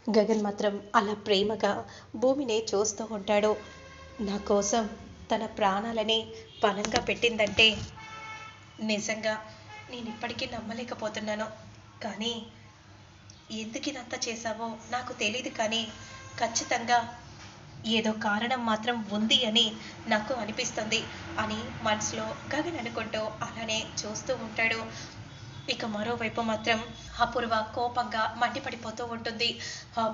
గగన్ మాత్రం అలా ప్రేమగా భూమిని చూస్తూ ఉంటాడు. నా కోసం తన ప్రాణాలని పణంగా పెట్టిందంటే నిజంగా నేను ఇప్పటికీ నమ్మలేకపోతున్నాను. కానీ ఎందుకు ఇదంతా చేశావో నాకు తెలియదు, కానీ ఖచ్చితంగా ఏదో కారణం మాత్రం ఉంది అని నాకు అనిపిస్తుంది అని మనసులో గగన్ అనుకుంటూ అలానే చూస్తూ ఉంటాడు. ఇక మరోవైపు మాత్రం అపూర్వ కోపంగా మండిపడిపోతూ ఉంటుంది. ఆ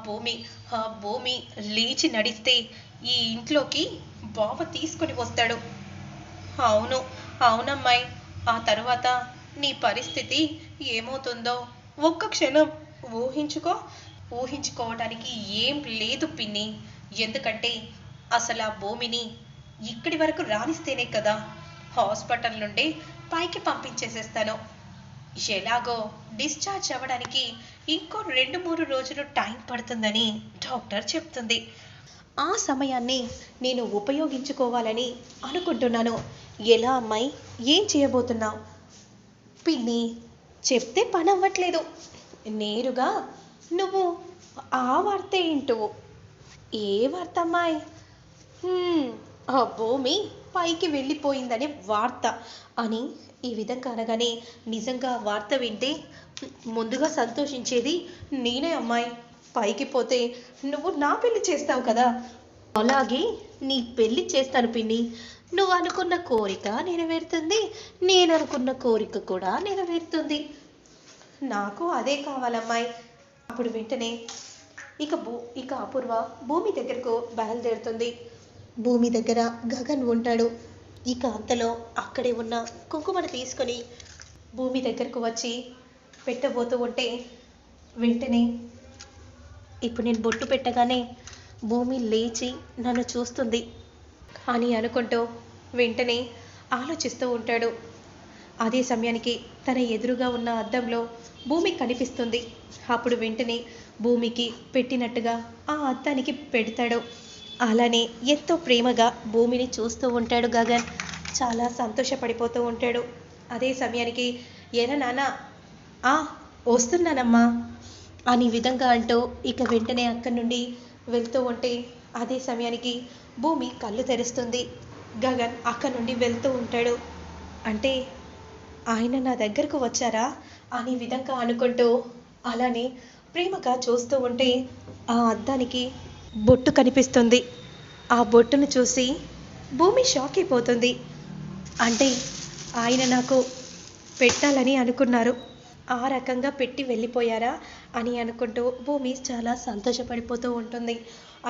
భూమి లేచి నడిస్తే ఈ ఇంట్లోకి బావ తీసుకొని వస్తాడు. అవును, అవునమ్మాయి. ఆ తర్వాత నీ పరిస్థితి ఏమవుతుందో ఒక్క క్షణం ఊహించుకో. ఊహించుకోవడానికి ఏం లేదు పిన్ని. ఎందుకంటే అసలు ఆ భూమిని ఇక్కడి వరకు రానిస్తేనే కదా హాస్పిటల్ నుండి పైకి పంపించేసేస్తాను. ఎలాగో డిశ్చార్జ్ అవ్వడానికి ఇంకో 2-3 రోజులు టైం పడుతుందని డాక్టర్ చెప్తుంది. ఆ సమయాన్ని నేను ఉపయోగించుకోవాలని అనుకుంటున్నాను. ఎలా అమ్మాయి? ఏం చేయబోతున్నావు? పిన్ని, చెప్తే పని అవ్వట్లేదు. నేరుగా నువ్వు ఆ వార్త ఏంటో. ఏ వార్త అమ్మాయి? ఆ భూమి పైకి వెళ్ళిపోయిందనే వార్త అని ఈ విధంగా అనగానే, నిజంగా వార్త వింటే ముందుగా సంతోషించేది నేనే అమ్మాయి. పైకి పోతే నువ్వు నా పెళ్లి చేస్తావు కదా, అలాగే నీ పెళ్లి చేస్తాను పిన్ని. నువ్వు అనుకున్న కోరిక నెరవేరుతుంది, నేను అనుకున్న కోరిక కూడా నెరవేరుతుంది. నాకు అదే కావాలమ్మాయి. అప్పుడు వెంటనే ఇక అపూర్వ భూమి దగ్గరకు బయలుదేరుతుంది. భూమి దగ్గర గగన్ ఉంటాడు. ఇక అంతలో అక్కడే ఉన్న కుంకుమను తీసుకొని భూమి దగ్గరకు వచ్చి పెట్టబోతూ ఉంటే, వెంటనే ఇప్పుడు నేను బొట్టు పెట్టగానే భూమి లేచి నన్ను చూస్తుంది అని అనుకుంటూ వెంటనే ఆలోచిస్తూ ఉంటాడు. అదే సమయానికి తన ఎదురుగా ఉన్న అద్దంలో భూమి కనిపిస్తుంది. అప్పుడు వెంటనే భూమికి పెట్టినట్టుగా ఆ అద్దానికి పెడతాడు. అలానే ఎంతో ప్రేమగా భూమిని చూస్తూ ఉంటాడు గగన్. చాలా సంతోషపడిపోతూ ఉంటాడు. అదే సమయానికి, ఎరా నాన్న, ఆ వస్తున్నానమ్మా అని విధంగా అంటూ ఇక వెంటనే అక్కడి నుండి వెళ్తూ ఉంటే, అదే సమయానికి భూమి కళ్ళు తెరుస్తుంది. గగన్ అక్కడి నుండి వెళ్తూ ఉంటాడు. అంటే ఆయన నా దగ్గరకు వచ్చారా అని విధంగా అనుకుంటూ అలానే ప్రేమగా చూస్తూ ఉంటే, ఆ అద్దానికి బొట్టు కనిపిస్తుంది. ఆ బొట్టును చూసి భూమి షాక్ అయిపోతుంది. అంటే ఆయన నాకు పెట్టాలని అనుకున్నారు, ఆ రకంగా పెట్టి వెళ్ళిపోయారా అని అనుకుంటూ భూమి చాలా సంతోషపడిపోతూ ఉంటుంది.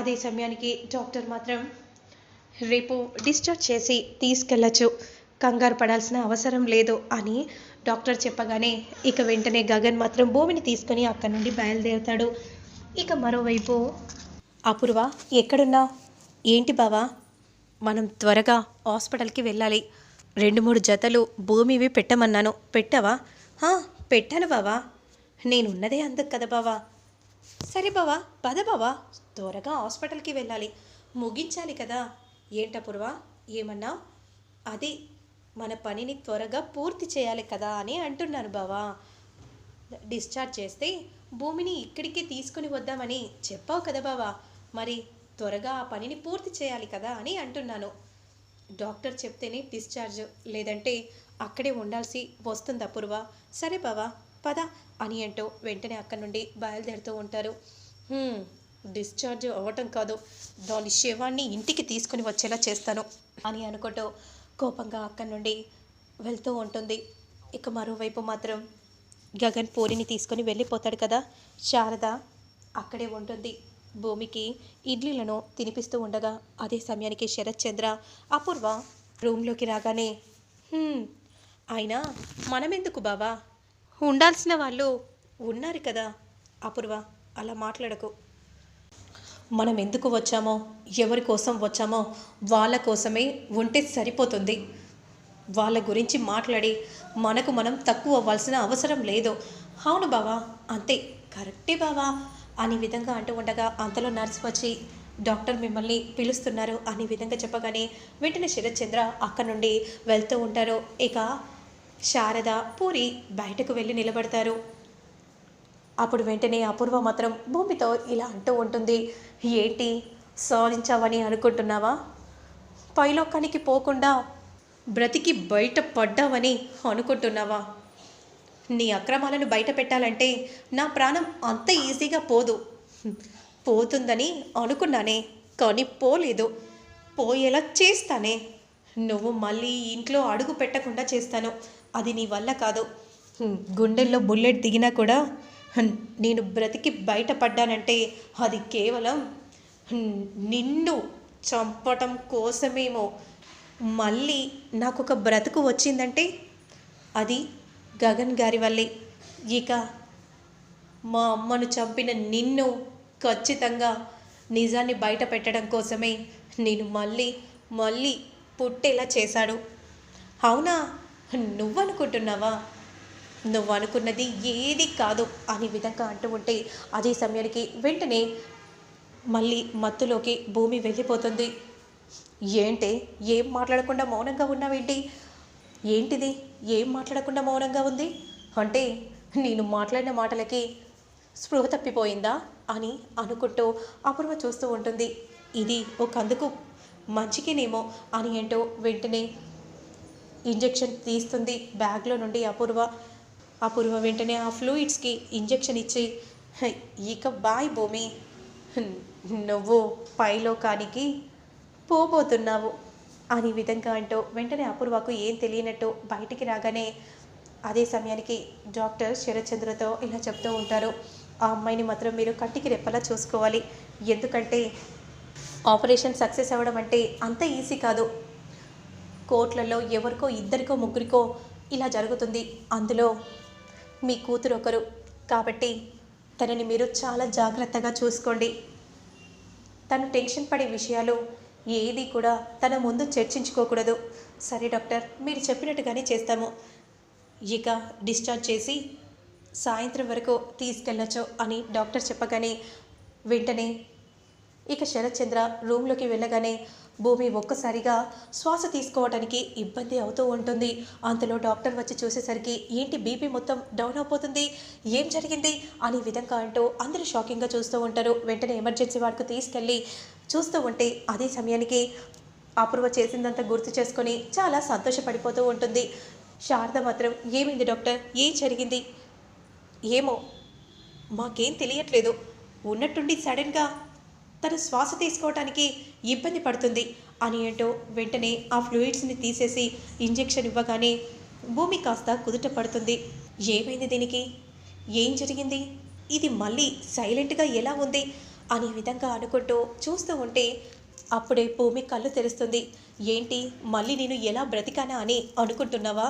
అదే సమయానికి డాక్టర్ మాత్రం, రేపు డిశ్చార్జ్ చేసి తీసుకెళ్ళచ్చు, కంగారు పడాల్సిన అవసరం లేదు అని డాక్టర్ చెప్పగానే, ఇక వెంటనే గగన్ మాత్రం భూమిని తీసుకొని అక్కడి నుండి బయలుదేరుతాడు. ఇక మరోవైపు అపూర్వ, ఎక్కడున్నావు? ఏంటి బావా, మనం త్వరగా హాస్పిటల్కి వెళ్ళాలి. 2-3 జతలు భూమివి పెట్టమన్నాను, పెట్టావా? పెట్టాను బావా, నేనున్నదే అందుకు కదా బావా. సరే బావా, పద బావా, త్వరగా హాస్పిటల్కి వెళ్ళాలి, ముగించాలి కదా. ఏంటపూర్వ, ఏమన్నా? అది మన పనిని త్వరగా పూర్తి చేయాలి కదా అని అంటున్నాను బావా. డిశ్చార్జ్ చేస్తే భూమిని ఇక్కడికి తీసుకుని వద్దామని చెప్పావు కదా బావా, మరి త్వరగా ఆ పనిని పూర్తి చేయాలి కదా అని అంటున్నాను. డాక్టర్ చెప్తేనే డిశ్చార్జ్, లేదంటే అక్కడే ఉండాల్సి వస్తుంది అపూర్వ. సరే బావా, పద అని అంటూ వెంటనే అక్కడి నుండి బయలుదేరుతూ ఉంటారు. డిశ్చార్జ్ అవ్వటం కాదు, దాని శవాన్ని ఇంటికి తీసుకుని వచ్చేలా చేస్తాను అని అనుకుంటూ కోపంగా అక్కడి నుండి వెళ్తూ ఉంటుంది. ఇక మరోవైపు మాత్రం గగన్ పూరిని తీసుకొని వెళ్ళిపోతాడు కదా. శారద అక్కడే ఉంటుంది. భూమికి ఇడ్లీలను తినిపిస్తూ ఉండగా అదే సమయానికి శరత్ చంద్ర అపూర్వ రూమ్లోకి రాగానే, ఆయన మనమెందుకు బావా, ఉండాల్సిన వాళ్ళు ఉన్నారు కదా. అపూర్వ, అలా మాట్లాడకు. మనం ఎందుకు వచ్చామో, ఎవరి కోసం వచ్చామో వాళ్ళ కోసమే ఉంటే సరిపోతుంది. వాళ్ళ గురించి మాట్లాడి మనకు మనం తక్కువ అవ్వాల్సిన అవసరం లేదు. అవును బావా, అంతే, కరెక్టే బావా అని విధంగా అంటూ ఉండగా అంతలో నర్స్ వచ్చి, డాక్టర్ మిమ్మల్ని పిలుస్తున్నారు అనే విధంగా చెప్పగానే వెంటనే శరత్ చంద్ర అక్కడి నుండి వెళ్తూ ఉంటారు. ఇక శారద పూరి బయటకు వెళ్ళి నిలబడతారు. అప్పుడు వెంటనే అపూర్వ మాత్రం భూమితో ఇలా అంటూ ఉంటుంది. ఏంటి సాధించావని అనుకుంటున్నావా? పైలోకానికి పోకుండా బ్రతికి బయట పడ్డావని అనుకుంటున్నావా? నీ అక్రమాలను బయట పెట్టాలంటే నా ప్రాణం అంత ఈజీగా పోదు. పోతుందని అనుకున్నానే, కానీ పోలేదు. పోయేలా చేస్తానే. నువ్వు మళ్ళీ ఇంట్లో అడుగు పెట్టకుండా చేస్తాను. అది నీ వల్ల కాదు. గుండెల్లో బుల్లెట్ దిగినా కూడా నేను బ్రతికి బయటపడ్డానంటే అది కేవలం నిన్ను చంపటం కోసమేమో. మళ్ళీ నాకొక బ్రతుకు వచ్చిందంటే అది గగన్ గారి వల్లే. ఇక మా అమ్మను చంపిన నిన్ను ఖచ్చితంగా నిజాన్ని బయట పెట్టడం కోసమే నేను మళ్ళీ మళ్ళీ పుట్టేలా చేశాడు. అవునా, నువ్వనుకుంటున్నావా? నువ్వు అనుకున్నది ఏది కాదు అనే విధంగా అంటూ ఉంటే అదే సమయానికి వెంటనే మళ్ళీ మత్తులోకి భూమి వెళ్ళిపోతుంది. ఏంటి, ఏం మాట్లాడకుండా మౌనంగా ఉన్నావేంటి? ఏంటిది ఏం మాట్లాడకుండా మౌనంగా ఉంది అంటే నేను మాట్లాడిన మాటలకి స్పృహ తప్పిపోయిందా అని అనుకుంటూ అపూర్వ చూస్తూ ఉంటుంది. ఇది ఒకందుకు మంచికేనేమో అని ఏంటో వెంటనే ఇంజెక్షన్ తీస్తుంది బ్యాగ్లో నుండి అపూర్వ వెంటనే ఆ ఫ్లూయిడ్స్కి ఇంజెక్షన్ ఇచ్చి ఇక బాయ్ భూమి, నువ్వు పైలోకానికి పోబోతున్నావు అని విధంగా అంటూ వెంటనే అపూర్వకు ఏం తెలియనట్టు బయటికి రాగానే అదే సమయానికి డాక్టర్ శరత్చంద్రతో ఇలా చెప్తూ ఉంటారు. ఆ అమ్మాయిని మాత్రం మీరు కంటికి రెప్పలా చూసుకోవాలి. ఎందుకంటే ఆపరేషన్ సక్సెస్ అవ్వడం అంటే అంత ఈజీ కాదు. కోర్టులలో ఎవరికో ఇద్దరికో ముగ్గురికో ఇలా జరుగుతుంది. అందులో మీ కూతురు ఒకరు. కాబట్టి తనని మీరు చాలా జాగ్రత్తగా చూసుకోండి. తను టెన్షన్ పడే విషయాలు ఏది కూడా తన ముందు చర్చించుకోకూడదు. సరే డాక్టర్, మీరు చెప్పినట్టుగానే చేస్తాము. ఇక డిశ్చార్జ్ చేసి సాయంత్రం వరకు తీసుకెళ్ళొచ్చు అని డాక్టర్ చెప్పగానే వెంటనే ఇక శరత్చంద్ర రూమ్లోకి వెళ్ళగానే భూమి ఒక్కసారిగా శ్వాస తీసుకోవడానికి ఇబ్బంది అవుతూ ఉంటుంది. అంతలో డాక్టర్ వచ్చి చూసేసరికి ఏంటి బీపీ మొత్తం డౌన్ అయిపోతుంది, ఏం జరిగింది అనే విధంగా అంటూ అందరూ షాకింగ్గా చూస్తూ ఉంటారు. వెంటనే ఎమర్జెన్సీ వార్డుకు తీసుకెళ్ళి చూస్తూ ఉంటే అదే సమయానికి అపూర్వ చేసిందంతా గుర్తు చేసుకొని చాలా సంతోషపడిపోతూ ఉంటుంది. శారద మాత్రం ఏమైంది డాక్టర్, ఏం జరిగింది? ఏమో మాకేం తెలియట్లేదు, ఉన్నట్టుండి సడన్గా తను శ్వాస తీసుకోవటానికి ఇబ్బంది పడుతుంది అని అంటూ వెంటనే ఆ ఫ్లూయిడ్స్ని తీసేసి ఇంజెక్షన్ ఇవ్వగానే భూమి కాస్త కుదుట పడుతుంది. ఏమైంది దీనికి, ఏం జరిగింది, ఇది మళ్ళీ సైలెంట్గా ఎలా ఉంది అనే విధంగా అనుకుంటూ చూస్తూ ఉంటే అప్పుడే భూమి కళ్ళు తెరుస్తుంది. ఏంటి, మళ్ళీ నేను ఎలా బ్రతికానా అని అనుకుంటున్నావా?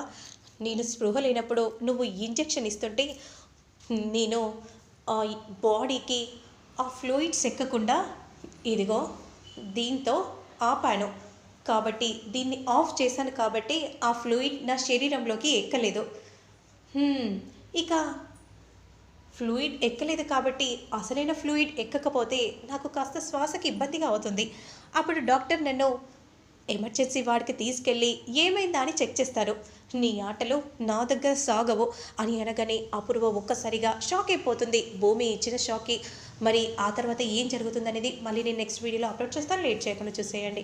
నేను స్పృహ లేనప్పుడు నువ్వు ఇంజెక్షన్ ఇస్తుంటే నేను ఆ బాడీకి ఆ ఫ్లూయిడ్స్ ఎక్కకుండా ఇదిగో దీంతో ఆపాను. కాబట్టి దీన్ని ఆఫ్ చేశాను కాబట్టి ఆ ఫ్లూయిడ్ నా శరీరంలోకి ఎక్కలేదు. ఇక ఫ్లూయిడ్ ఎక్కలేదు కాబట్టి అసలైన ఫ్లూయిడ్ ఎక్కకపోతే నాకు కాస్త శ్వాసకి ఇబ్బందిగా అవుతుంది. అప్పుడు డాక్టర్ నన్ను ఎమర్జెన్సీ వార్డుకి తీసుకెళ్ళి ఏమైందా అని చెక్ చేస్తారు. నీ ఆటలు నా దగ్గర సాగవు అని అనగానే అపూర్వ ఒక్కసారిగా షాక్ అయిపోతుంది. భూమి ఇచ్చిన షాక్కి. మరి ఆ తర్వాత ఏం జరుగుతుందనేది మళ్ళీ నేను నెక్స్ట్ వీడియోలో అప్లోడ్ చేస్తాను. లేట్ చేయకుండా చూసేయండి.